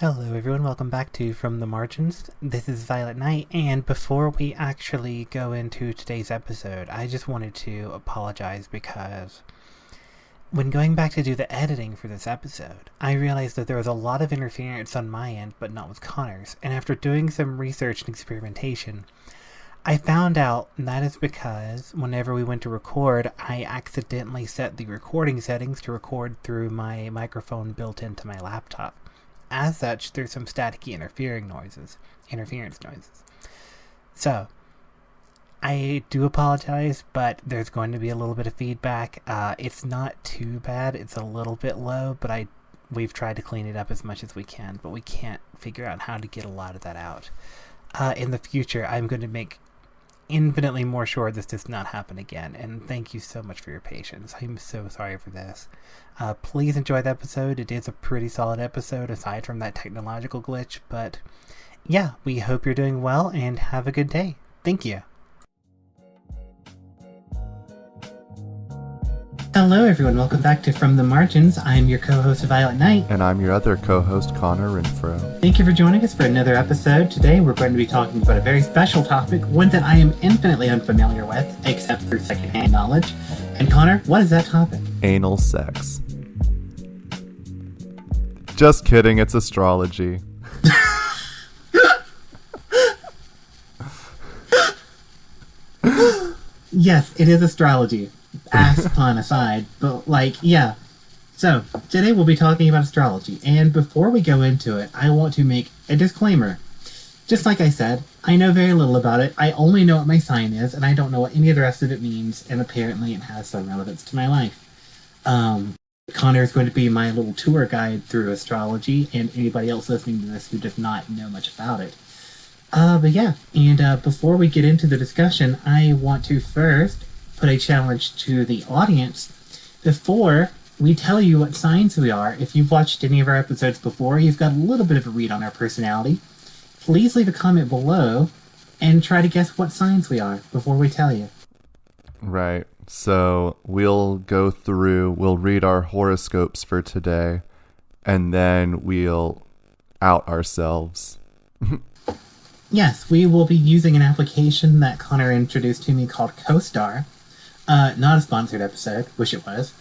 Hello everyone, welcome back to From the Margins. This is Violet Knight, and before we actually go into today's episode, I just wanted to apologize because when going back to do the editing for this episode, I realized that there was a lot of interference on my end, but not with Connor's, and after doing some research and experimentation, I found out that is because whenever we went to record, I accidentally set the recording settings to record through my microphone built into my laptop. As such, there's some staticky interference noises. So, I do apologize, but there's going to be a little bit of feedback. It's not too bad. It's a little bit low, but we've tried to clean it up as much as we can, but we can't figure out how to get a lot of that out. In the future, I'm going to make infinitely more sure this does not happen again, and thank you so much for your patience. I'm so sorry for this. Please enjoy the episode. It is a pretty solid episode aside from that technological glitch, but yeah, we hope you're doing well and have a good day. Thank you. Hello everyone, welcome back to From the Margins. I'm your co-host Violet Knight. And I'm your other co-host Connor Renfro. Thank you for joining us for another episode. Today we're going to be talking about a very special topic, one that I am infinitely unfamiliar with, except through secondhand knowledge. And Connor, what is that topic? Anal sex. Just kidding, it's astrology. Yes, it is astrology. Ass pun aside, but yeah. So, today we'll be talking about astrology, and before we go into it, I want to make a disclaimer. Just like I said, I know very little about it. I only know what my sign is, and I don't know what any of the rest of it means, and apparently it has some relevance to my life. Connor is going to be my little tour guide through astrology, and anybody else listening to this who does not know much about it. But yeah, and before we get into the discussion, I want to first put a challenge to the audience. Before we tell you what signs we are, if you've watched any of our episodes before, you've got a little bit of a read on our personality. Please leave a comment below and try to guess what signs we are before we tell you. Right. So we'll read our horoscopes for today, and then we'll out ourselves. Yes, we will be using an application that Connor introduced to me called CoStar. Not a sponsored episode, wish it was.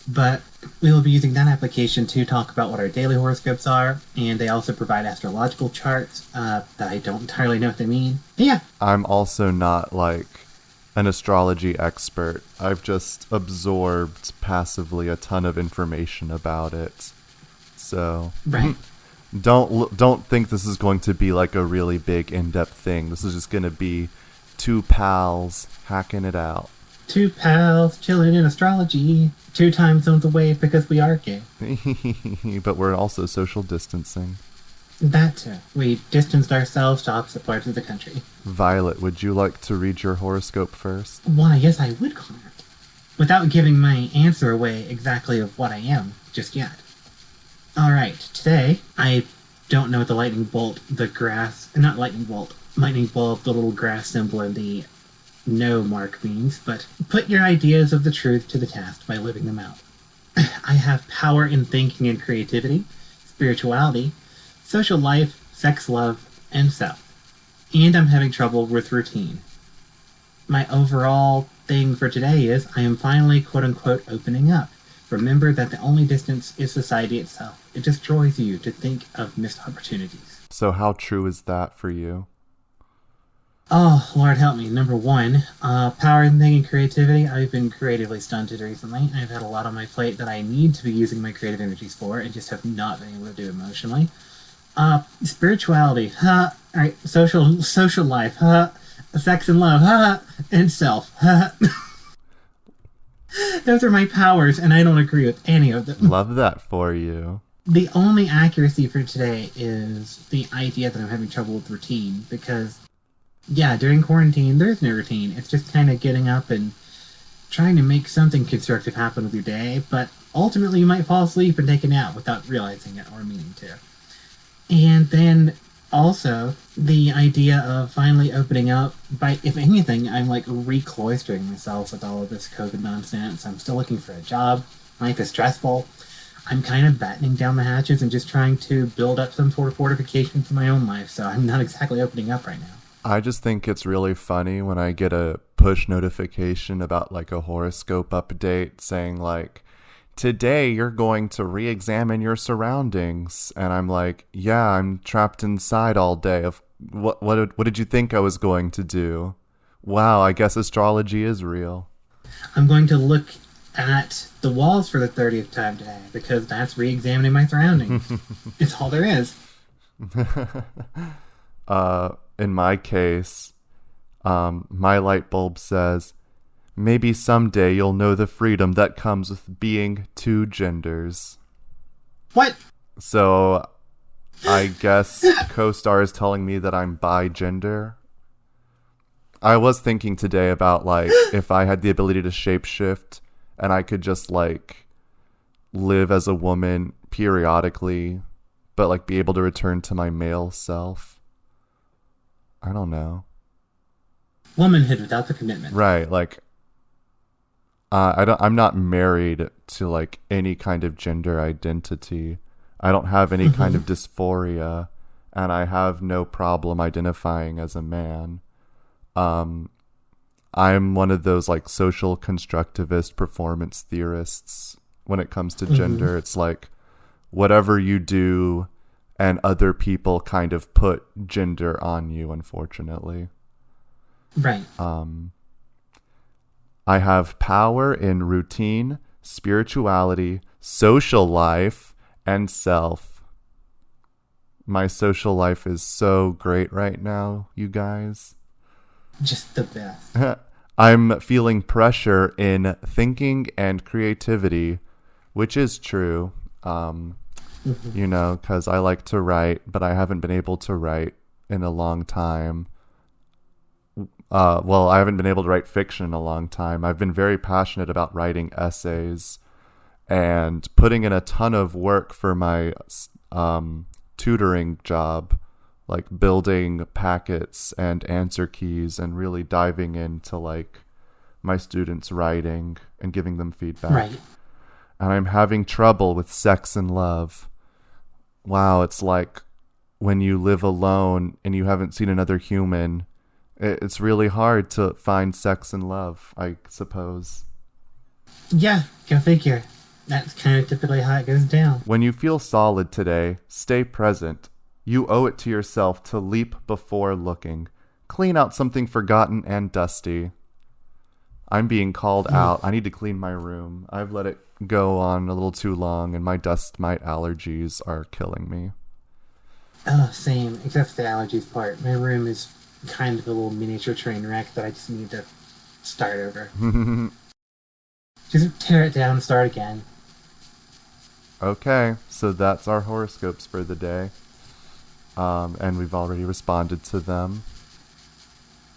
But we will be using that application to talk about what our daily horoscopes are, and they also provide astrological charts that I don't entirely know what they mean. But yeah. I'm also not an astrology expert. I've just absorbed passively a ton of information about it. So right. Don't think this is going to be like a really big in-depth thing. This is just going to be two pals hacking it out. Two pals chilling in astrology. 2 time zones away because we are gay. But we're also social distancing. That too. We distanced ourselves to opposite parts of the country. Violet, would you like to read your horoscope first? Why, yes I would, Connor. Without giving my answer away exactly of what I am just yet. Alright, today, I don't know what the lightning bolt, the little grass symbol in the no mark means, but put your ideas of the truth to the test by living them out. I have power in thinking and creativity, spirituality, social life, sex, love, and self. And I'm having trouble with routine. My overall thing for today is I am finally quote-unquote opening up. Remember that the only distance is society itself. It destroys you to think of missed opportunities. So how true is that for you? Oh, Lord help me. Number 1, power in thinking and creativity. I've been creatively stunted recently. I've had a lot on my plate that I need to be using my creative energies for and just have not been able to do emotionally. Spirituality. Alright, social life. Sex and love. And self. Those are my powers, and I don't agree with any of them. Love that for you. The only accuracy for today is the idea that I'm having trouble with routine, because yeah, during quarantine, there's no routine. It's just kind of getting up and trying to make something constructive happen with your day, but ultimately you might fall asleep and take a nap without realizing it or meaning to. And then also, the idea of finally opening up, by, if anything, I'm recloistering myself with all of this COVID nonsense. I'm still looking for a job. Life is stressful. I'm kind of battening down the hatches and just trying to build up some sort of fortification to my own life, so I'm not exactly opening up right now. I just think it's really funny when I get a push notification about like a horoscope update saying like, today you're going to re-examine your surroundings, and I'm like, yeah, I'm trapped inside all day. Of what did you think I was going to do? Wow, I guess astrology is real. I'm going to look at the walls for the 30th time today because that's re-examining my surroundings. It's all there is. In my case, my light bulb says, maybe someday you'll know the freedom that comes with being two genders. What? So I guess co-star is telling me that I'm bi-gender. I was thinking today about like if I had the ability to shapeshift and I could just like live as a woman periodically, but like be able to return to my male self. I don't know. Womanhood without the commitment. Right, like I'm not married to like any kind of gender identity. I don't have any kind of dysphoria, and I have no problem identifying as a man. I'm one of those like social constructivist performance theorists when it comes to gender. It's like whatever you do and other people kind of put gender on you, unfortunately. Right. I have power in routine, spirituality, social life, and self. My social life is so great right now, you guys. Just the best. I'm feeling pressure in thinking and creativity, which is true. You know, because I like to write, but I haven't been able to write in a long time. Well, I haven't been able to write fiction in a long time. I've been very passionate about writing essays and putting in a ton of work for my tutoring job, like building packets and answer keys and really diving into like my students' writing and giving them feedback. Right. And I'm having trouble with sex and love. Wow, it's like when you live alone and you haven't seen another human, it's really hard to find sex and love, I suppose. Yeah, go figure. That's kind of typically how it goes down. When you feel solid today, stay present. You owe it to yourself to leap before looking. Clean out something forgotten and dusty. I'm being called out. I need to clean my room. I've let it go on a little too long, and my dust mite allergies are killing me. Oh, same, except for the allergies part. My room is kind of a little miniature train wreck that I just need to start over. Just tear it down and start again. Okay, so that's our horoscopes for the day. And we've already responded to them.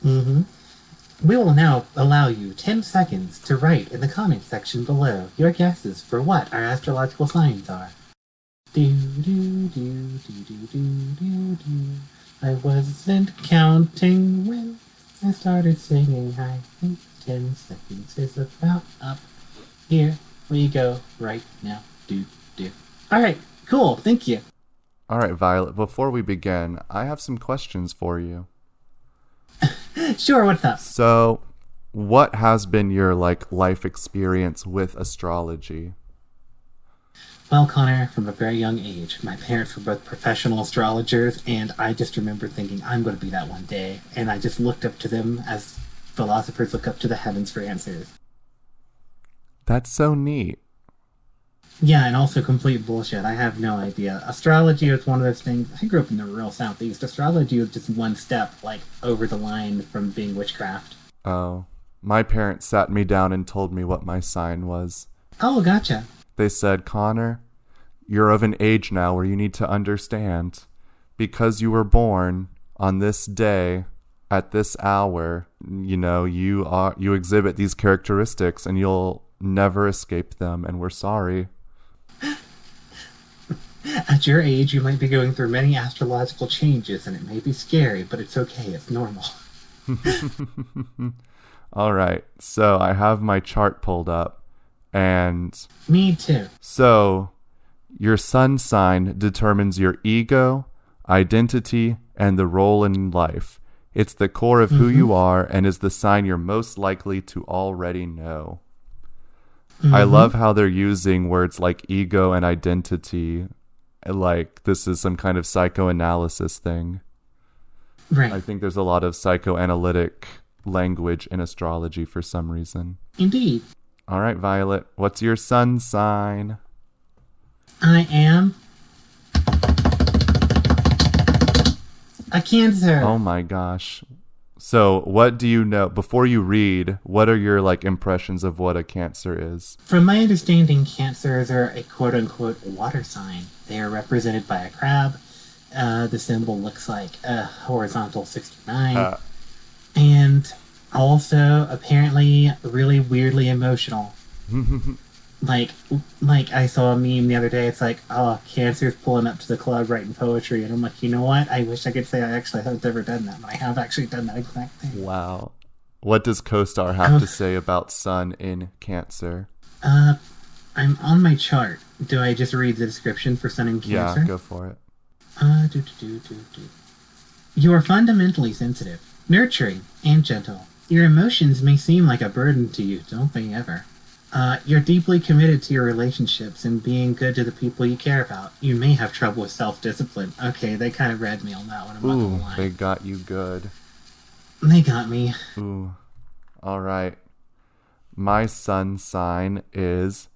We will now allow you 10 seconds to write in the comment section below your guesses for what our astrological signs are. Do do do do do do do do. I wasn't counting when I started singing. I think 10 seconds is about up. Here we go right now. Do do. All right, cool. Thank you. All right, Violet, before we begin, I have some questions for you. Sure, what's up? So, what has been your life experience with astrology? Well, Connor, from a very young age, my parents were both professional astrologers, and I just remember thinking, I'm going to be that one day. And I just looked up to them as philosophers look up to the heavens for answers. That's so neat. Yeah, and also complete bullshit. I have no idea. Astrology was one of those things. I grew up in the rural southeast. Astrology was just one step, over the line from being witchcraft. Oh, my parents sat me down and told me what my sign was. Oh, gotcha. They said, Connor, you're of an age now where you need to understand. Because you were born on this day, at this hour, you exhibit these characteristics and you'll never escape them, and we're sorry. At your age, you might be going through many astrological changes, and it may be scary, but it's okay. It's normal. All right, so I have my chart pulled up, and... Me too. So, Your sun sign determines your ego, identity, and the role in life. It's the core of who you are and is the sign you're most likely to already know. I love how they're using words like ego and identity, like this is some kind of psychoanalysis thing. Right. I think there's a lot of psychoanalytic language in astrology for some reason. Indeed. All right, Violet, what's your sun sign? I am a Cancer. Oh my gosh. So, what do you know? Before you read, what are your impressions of what a Cancer is? From my understanding, Cancers are a quote-unquote water sign. They are represented by a crab. The symbol looks like a horizontal 69. And also, apparently, really weirdly emotional. Like I saw a meme the other day. It's like, oh, Cancer's pulling up to the club writing poetry. And I'm like, you know what? I wish I could say I actually have never done that, but I have actually done that exact thing. Wow. What does CoStar have to say about Sun in Cancer? I'm on my chart. Do I just read the description for Sun in Cancer? Yeah, go for it. You are fundamentally sensitive, nurturing, and gentle. Your emotions may seem like a burden to you, don't they ever? You're deeply committed to your relationships and being good to the people you care about. You may have trouble with self-discipline. Okay, they kind of read me on that one, I'm not gonna lie. They got you good. They got me. Ooh. All right. My sun sign is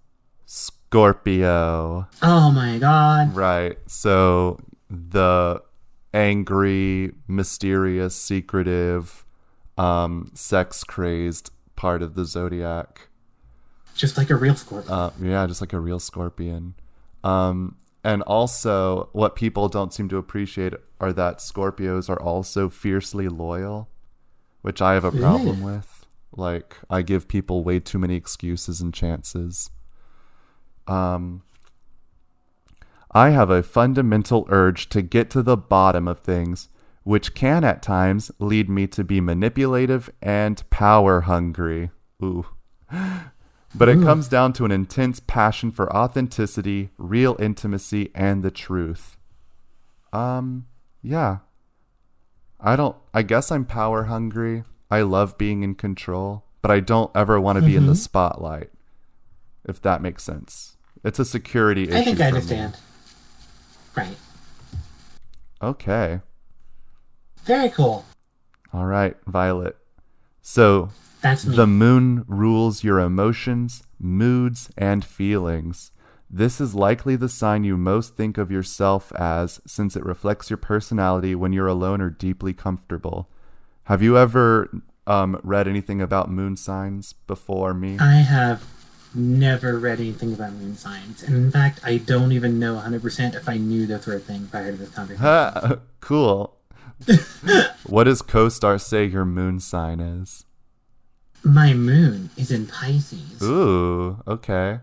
Scorpio. Oh my god. Right. So the angry, mysterious, secretive, sex-crazed part of the zodiac. Just like a real Scorpion. Yeah, just like a real Scorpion. And also, what people don't seem to appreciate are that Scorpios are also fiercely loyal, which I have a problem with. Like, I give people way too many excuses and chances. I have a fundamental urge to get to the bottom of things, which can at times lead me to be manipulative and power hungry. Ooh. But it comes down to an intense passion for authenticity, real intimacy, and the truth. Yeah. I guess I'm power hungry. I love being in control, but I don't ever want to be in the spotlight, if that makes sense. It's a security issue. I think I for understand. Me. Right. Okay. Very cool. All right, Violet. So, that's me. The moon rules your emotions, moods, and feelings. This is likely the sign you most think of yourself as, since it reflects your personality when you're alone or deeply comfortable. Have you ever read anything about moon signs before me? I have never read anything about moon signs. And in fact, I don't even know 100% if I knew those were a thing prior to this conversation. Cool. What does CoStar say your moon sign is? My moon is in Pisces. Ooh, okay.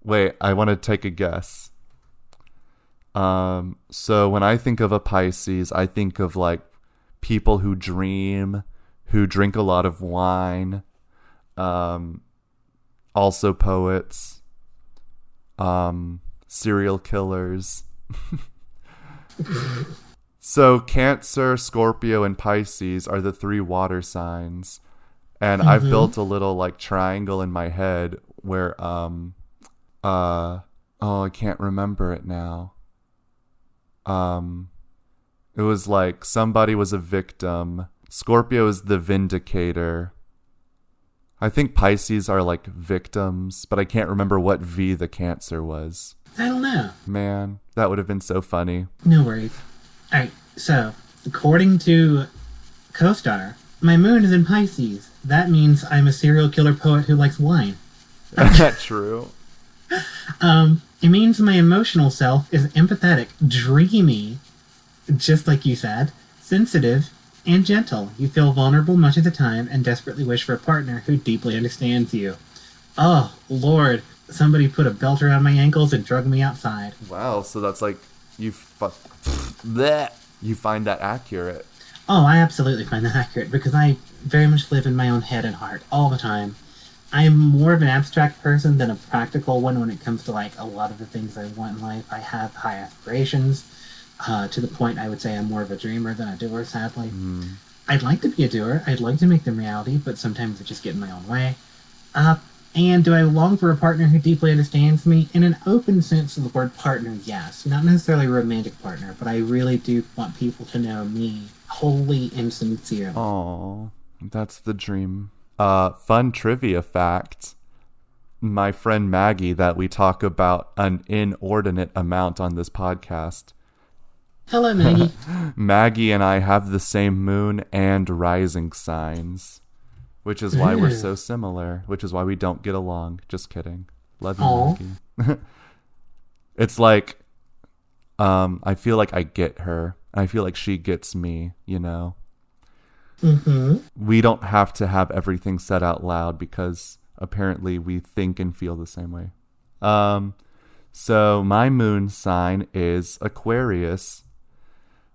Wait, I want to take a guess. So when I think of a Pisces, I think of people who dream, who drink a lot of wine, also poets, serial killers. So Cancer, Scorpio, and Pisces are the three water signs. And I've built a little triangle in my head where I can't remember it now. It was somebody was a victim. Scorpio is the vindicator. I think Pisces are victims, but I can't remember what V the Cancer was. I don't know. Man, that would have been so funny. No worries. Alright, so, according to CoStar, my moon is in Pisces. That means I'm a serial killer poet who likes wine. True. It means my emotional self is empathetic, dreamy, just like you said, sensitive, and gentle. You feel vulnerable much of the time and desperately wish for a partner who deeply understands you. Oh, Lord. Somebody put a belt around my ankles and drug me outside. Wow, so that's you find that accurate. Oh, I absolutely find that accurate because I very much live in my own head and heart all the time. I'm more of an abstract person than a practical one when it comes to like a lot of the things I want in life. I have high aspirations, to the point I would say I'm more of a dreamer than a doer, sadly. Mm. I'd like to be a doer. I'd like to make them reality, but sometimes I just get in my own way. Uh, and do I long for a partner who deeply understands me? In an open sense of the word partner, yes. Not necessarily a romantic partner, but I really do want people to know me wholly and sincerely. Oh, that's the dream. Fun trivia fact. My friend Maggie, that we talk about an inordinate amount on this podcast. Hello, Maggie. Maggie and I have the same moon and rising signs, which is why we're so similar, which is why we don't get along. Just kidding. Love you, Aww. Maggie. It's like, I feel like I get her. I feel like she gets me, you know? Mm-hmm. We don't have to have everything said out loud because apparently we think and feel the same way. So my moon sign is Aquarius.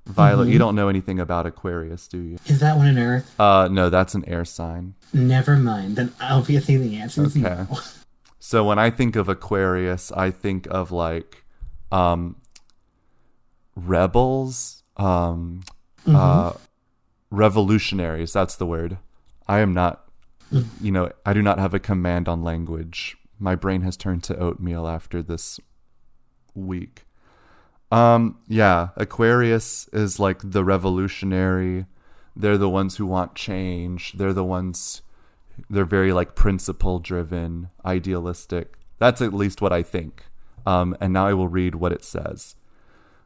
Violet, you don't know anything about Aquarius, do you? Is that one an Earth? No, that's an air sign. Never mind. Then obviously the answer is Okay. no. So when I think of Aquarius, I think of like rebels, revolutionaries. That's the word. I am not, I do not have a command on language. My brain has turned to oatmeal after this week. Yeah, Aquarius is like the revolutionary. They're the ones who want change. They're very like principle driven, idealistic. That's at least what I think. And now I will read what it says.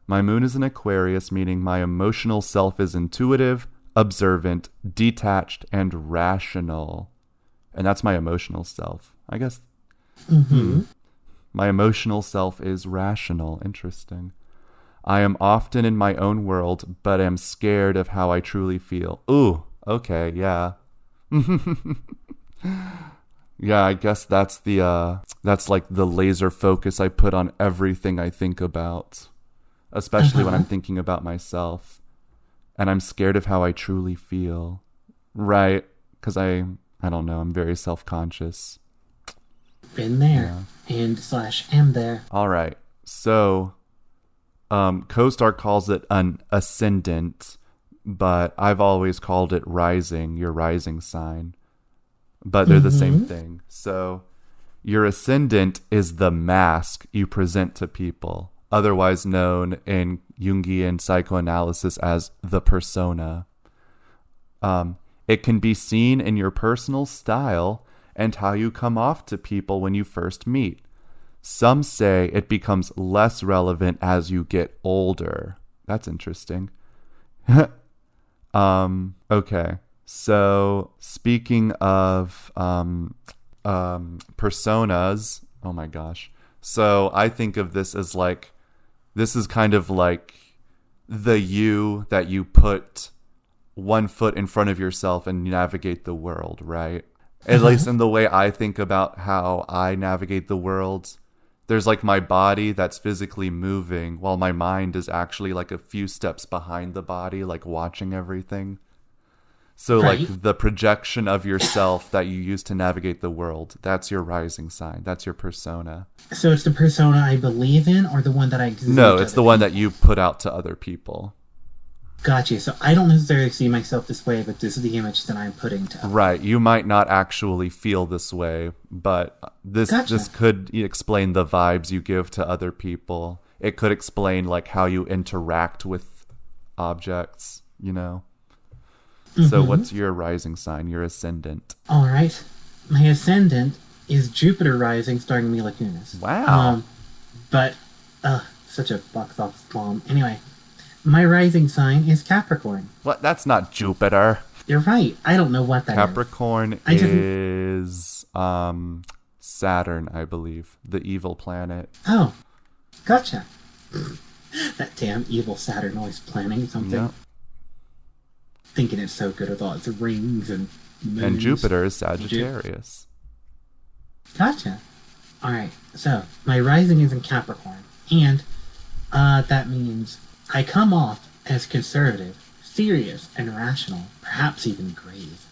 My moon is in Aquarius, meaning my emotional self is intuitive, observant, detached, and rational. And that's my emotional self. I guess. My emotional self is rational. Interesting. I am often in my own world, but am scared of how I truly feel. Ooh, okay, yeah. Yeah, I guess that's like the laser focus I put on everything I think about, especially when I'm thinking about myself, and I'm scared of how I truly feel, right? Because I don't know, I'm very self-conscious. Been there, and / am there. All right, so CoStar calls it an ascendant, but I've always called it rising, your rising sign. But they're the same thing. So your ascendant is the mask you present to people, otherwise known in Jungian psychoanalysis as the persona. It can be seen in your personal style and how you come off to people when you first meet. Some say it becomes less relevant as you get older. That's interesting. Okay. So speaking of personas, oh my gosh. So I think of this as like, this is kind of like the you that you put one foot in front of yourself and navigate the world, right? At least in the way I think about how I navigate the world. There's like my body that's physically moving while my mind is actually like a few steps behind the body, like watching everything. So Right. like the projection of yourself that you use to navigate the world, that's your rising sign. That's your persona. So it's the persona I believe in, or the one that I exude? No, to it's other the one people? that you put out to other people. Gotcha. So I don't necessarily see myself this way, but this is the image that I'm putting to others. Right. You might not actually feel this way, but this Gotcha. could explain the vibes you give to other people. It could explain like how you interact with objects, you know. So what's your rising sign? Your ascendant. All right. My ascendant is Jupiter rising, starring Mila Kunis. Wow. But, such a box office bomb. Anyway, my rising sign is Capricorn. What? That's not Jupiter. You're right. I don't know what that is. Capricorn I just- is Saturn, I believe, the evil planet. Oh, gotcha. That damn evil Saturn always planning something. Yeah. Thinking it's so good with all its rings and moons. And Jupiter is Sagittarius. Gotcha. Alright, so my rising is in Capricorn. And that means I come off as conservative, serious, and rational, perhaps even grave.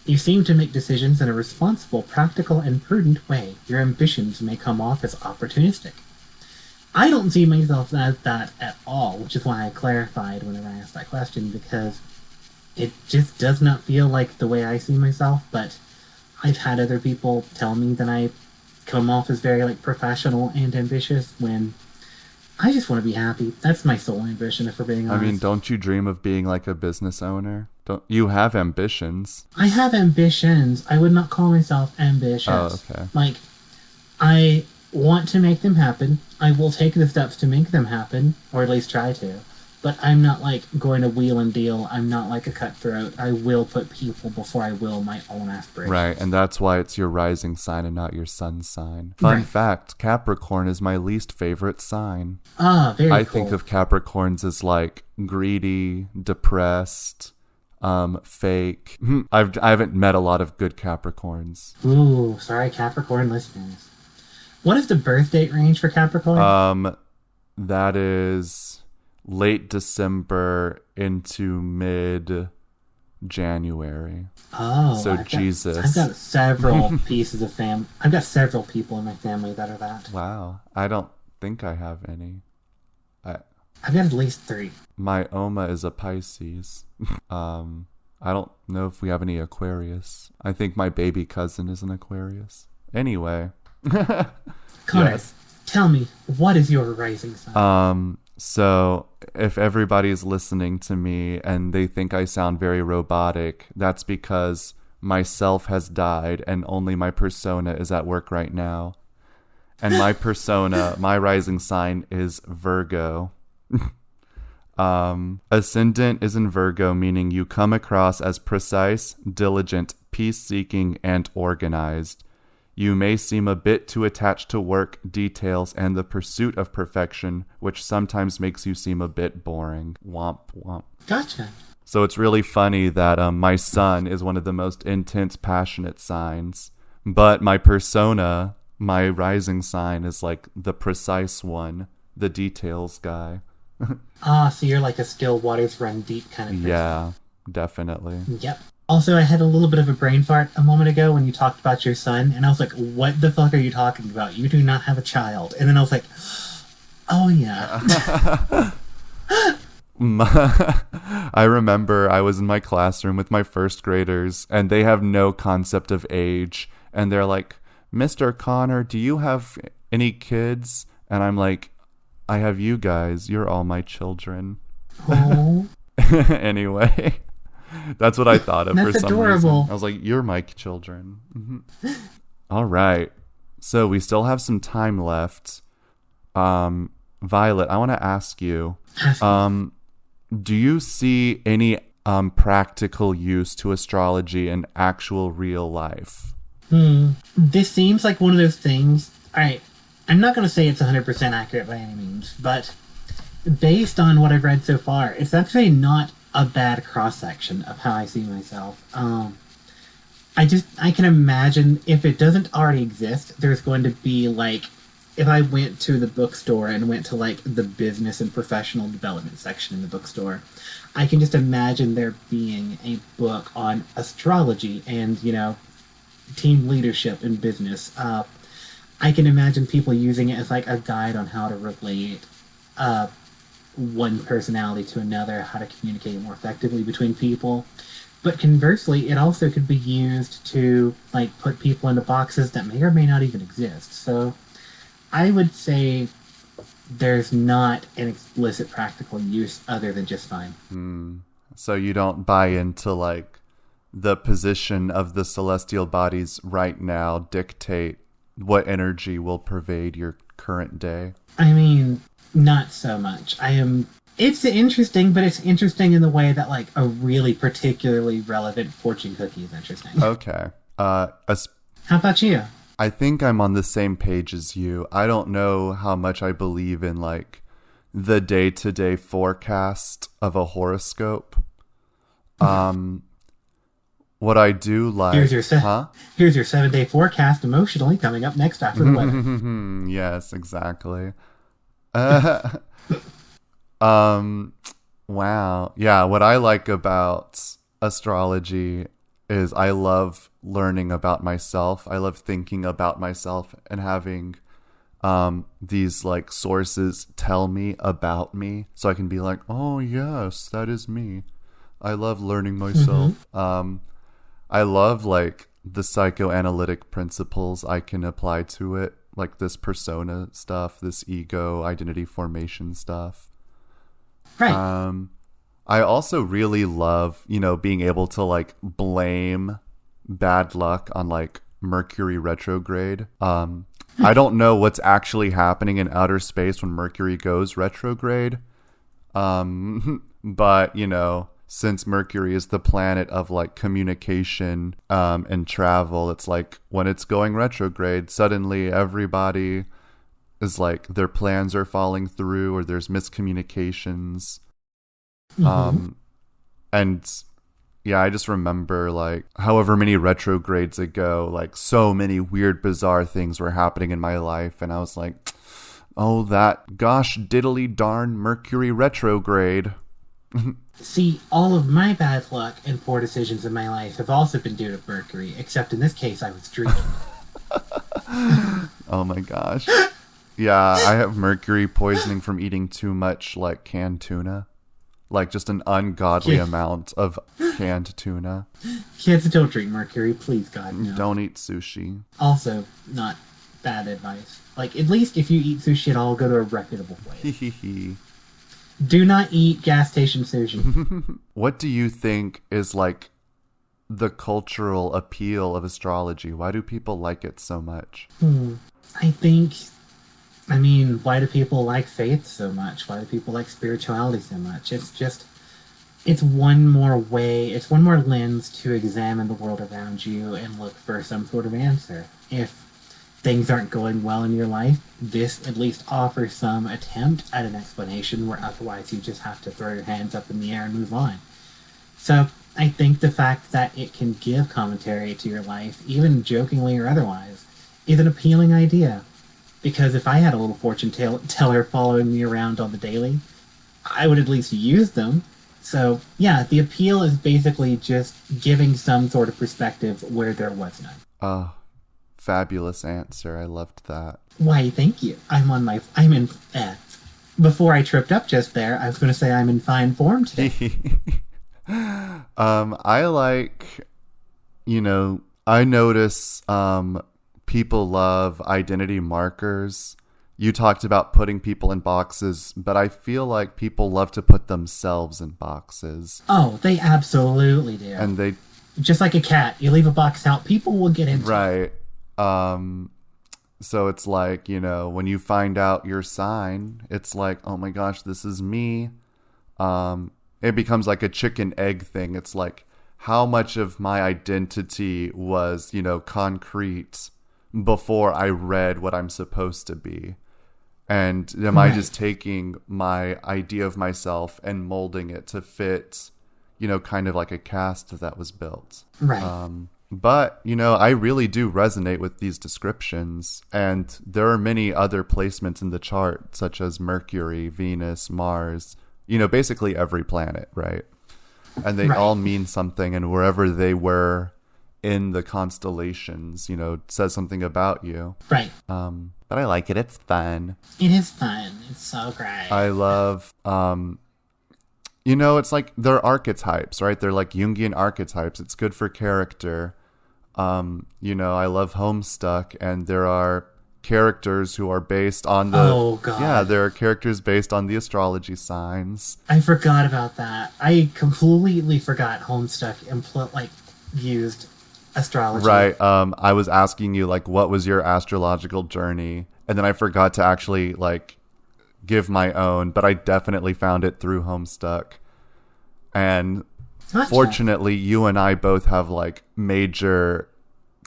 You seem to make decisions in a responsible, practical, and prudent way. Your ambitions may come off as opportunistic. I don't see myself as that at all, which is why I clarified whenever I asked that question, because it just does not feel like the way I see myself, but I've had other people tell me that I come off as very like professional and ambitious when I just want to be happy. That's my sole ambition, if we're being honest. I mean, don't you dream of being like a business owner? Don't you have ambitions? I have ambitions. I would not call myself ambitious. Oh, okay. Like, I want to make them happen. I will take the steps to make them happen, or at least try to. But I'm not like going to wheel and deal. I'm not like a cutthroat. I will put people before I will my own aspirations. Right, and that's why it's your rising sign and not your sun sign. Fun fact, Capricorn is my least favorite sign. Ah, very cool. I think of Capricorns as like greedy, depressed, fake. I haven't met a lot of good Capricorns. Ooh, sorry Capricorn listeners. What is the birth date range for Capricorn? That is late December into mid-January. Oh, so I've got several pieces of I've got several people in my family that are that. Wow, I don't think I have any. I've got at least 3. My Oma is a Pisces. I don't know if we have any Aquarius. I think my baby cousin is an Aquarius. Anyway. Connor, yes. Tell me, what is your rising sign? So if everybody's listening to me and they think I sound very robotic, that's because myself has died and only my persona is at work right now. And my persona, my rising sign is Virgo. Ascendant is in Virgo, meaning you come across as precise, diligent, peace-seeking, and organized. You may seem a bit too attached to work, details, and the pursuit of perfection, which sometimes makes you seem a bit boring. Womp womp. Gotcha. So it's really funny that my sun is one of the most intense, passionate signs, but my persona, my rising sign, is like the precise one, the details guy. So you're like a still waters run deep kind of person. Yeah, definitely. Yep. Also, I had a little bit of a brain fart a moment ago when you talked about your son, and I was like, what the fuck are you talking about? You do not have a child. And then I was like, oh yeah. I remember I was in my classroom with my first graders, and they have no concept of age, and they're like, Mr. Connor, do you have any kids? And I'm like, I have you guys. You're all my children. Oh. Anyway. That's what I thought of for some adorable. reason. I was like, you're my children. Mm-hmm. All right. So we still have some time left. Violet, I want to ask you, do you see any practical use to astrology in actual real life? This seems like one of those things. All right. I'm not going to say it's 100% accurate by any means, but based on what I've read so far, it's actually not a bad cross-section of how I see myself. I can imagine if it doesn't already exist, there's going to be like, if I went to the bookstore and went to like the business and professional development section in the bookstore, I can just imagine there being a book on astrology and, team leadership in business. I can imagine people using it as like a guide on how to relate one personality to another, how to communicate more effectively between people. But conversely, it also could be used to like put people into boxes that may or may not even exist. So I would say there's not an explicit practical use other than just fine. So you don't buy into like the position of the celestial bodies right now dictate what energy will pervade your current day? I mean, not so much. It's interesting, but it's interesting in the way that like a really particularly relevant fortune cookie is interesting. Okay. How about you? I think I'm on the same page as you. I don't know how much I believe in like the day-to-day forecast of a horoscope. What I do like... Here's your 7-day forecast emotionally coming up next after the weather. Yes, exactly. Wow. Yeah, what I like about astrology is I love learning about myself. I love thinking about myself and having these like sources tell me about me, so I can be like, oh yes, that is me. I love learning myself. I love like the psychoanalytic principles I can apply to it, like this persona stuff, this ego identity formation stuff. Right. I also really love, being able to like blame bad luck on like Mercury retrograde. I don't know what's actually happening in outer space when Mercury goes retrograde. But, since Mercury is the planet of like communication and travel, it's like when it's going retrograde, suddenly everybody is like their plans are falling through or there's miscommunications. And yeah, I just remember like however many retrogrades ago, like so many weird, bizarre things were happening in my life. And I was like, oh, that gosh diddly darn Mercury retrograde. See, all of my bad luck and poor decisions in my life have also been due to Mercury, except in this case I was drinking. Oh my gosh. Yeah, I have Mercury poisoning from eating too much like canned tuna. Like just an ungodly amount of canned tuna. Kids, don't drink Mercury, please, God, no. Don't eat sushi. Also, not bad advice. Like, at least if you eat sushi at all, go to a reputable place. Do not eat gas station sushi. What do you think is like the cultural appeal of astrology? Why do people like it so much? I mean, why do people like faith so much? Why do people like spirituality so much? It's one more way, it's one more lens to examine the world around you and look for some sort of answer. If things aren't going well in your life, this at least offers some attempt at an explanation, where otherwise you just have to throw your hands up in the air and move on. So I think the fact that it can give commentary to your life, even jokingly or otherwise, is an appealing idea. Because if I had a little fortune teller following me around on the daily, I would at least use them. So, yeah, the appeal is basically just giving some sort of perspective where there was none. Oh, fabulous answer. I loved that. Why, thank you. Before I tripped up just there, I was going to say I'm in fine form today. I like, I notice people love identity markers. You talked about putting people in boxes, but I feel like people love to put themselves in boxes. Oh, they absolutely do. And they... Just like a cat. You leave a box out, people will get into it. Right. So it's like, when you find out your sign, it's like, oh my gosh, this is me. It becomes like a chicken egg thing. It's like, how much of my identity was, concrete before I read what I'm supposed to be? And am I just taking my idea of myself and molding it to fit, kind of like a cast that was built? Right. But, I really do resonate with these descriptions. And there are many other placements in the chart, such as Mercury, Venus, Mars, basically every planet, right? And they all mean something. And wherever they were in the constellations, says something about you. Right. But I like it. It's fun. It is fun. It's so great. I love, it's like they're archetypes, right? They're like Jungian archetypes. It's good for character. I love Homestuck, and there are characters who are based on the... Oh, God. Yeah, there are characters based on the astrology signs. I forgot about that. I completely forgot Homestuck used astrology. Right. I was asking you, what was your astrological journey? And then I forgot to actually, give my own, but I definitely found it through Homestuck. And Gotcha. Fortunately, you and I both have, major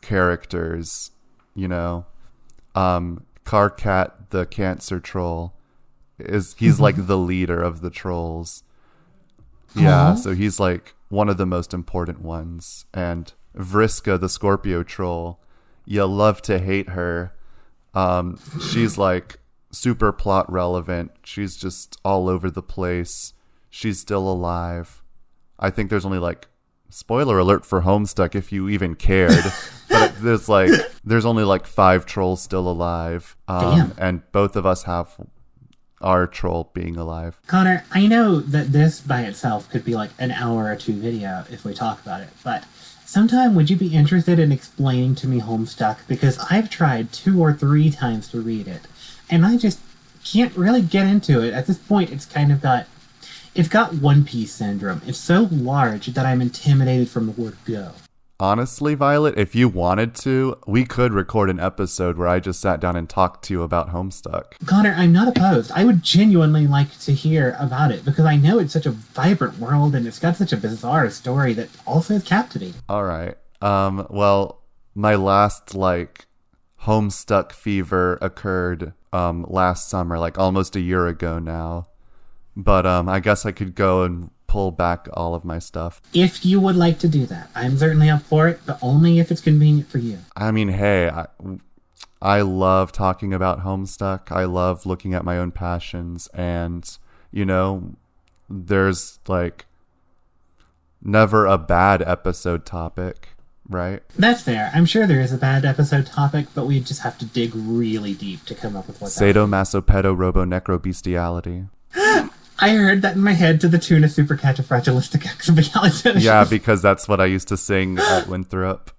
characters, Karkat, the Cancer troll, he's the leader of the trolls. Yeah, so he's, one of the most important ones. And Vriska, the Scorpio troll, you love to hate her. She's super plot relevant. She's just all over the place. She's still alive. I think there's only Spoiler alert for Homestuck if you even cared. But there's only like 5 trolls still alive. Damn. And both of us have our troll being alive. Connor, I know that this by itself could be like an hour or 2 video if we talk about it, but sometime would you be interested in explaining to me Homestuck? Because I've tried 2 or 3 times to read it, and I just can't really get into it. At this point, it's got One Piece syndrome. It's so large that I'm intimidated from the word go. Honestly, Violet, if you wanted to, we could record an episode where I just sat down and talked to you about Homestuck. Connor, I'm not opposed. I would genuinely like to hear about it because I know it's such a vibrant world and it's got such a bizarre story that also is captivating. All right. Well, my last Homestuck fever occurred last summer, almost a year ago now. But I guess I could go and pull back all of my stuff. If you would like to do that, I'm certainly up for it, but only if it's convenient for you. I mean, hey, I love talking about Homestuck. I love looking at my own passions, and there's never a bad episode topic, right? That's fair. I'm sure there is a bad episode topic, but we just have to dig really deep to come up with what Sadomasopedorobonecrobestiality. I heard that in my head to the tune of Supercalifragilisticexpialidocious. Yeah, because that's what I used to sing at Winthrop.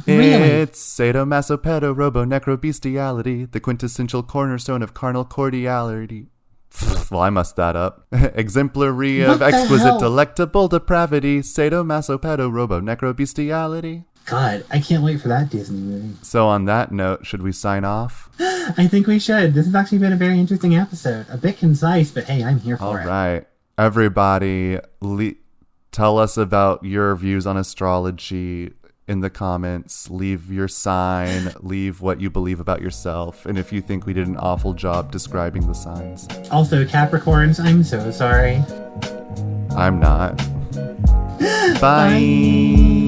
Really? It's sadomasopedorobonecrobestiality, the quintessential cornerstone of carnal cordiality. Well, I messed that up. Exemplary of exquisite delectable depravity, sadomasopedorobonecrobestiality. God, I can't wait for that Disney movie. So on that note, should we sign off? I think we should. This has actually been a very interesting episode. A bit concise, but hey, I'm here for it. All right. Everybody, tell us about your views on astrology in the comments. Leave your sign. Leave what you believe about yourself. And if you think we did an awful job describing the signs. Also, Capricorns, I'm so sorry. I'm not. Bye.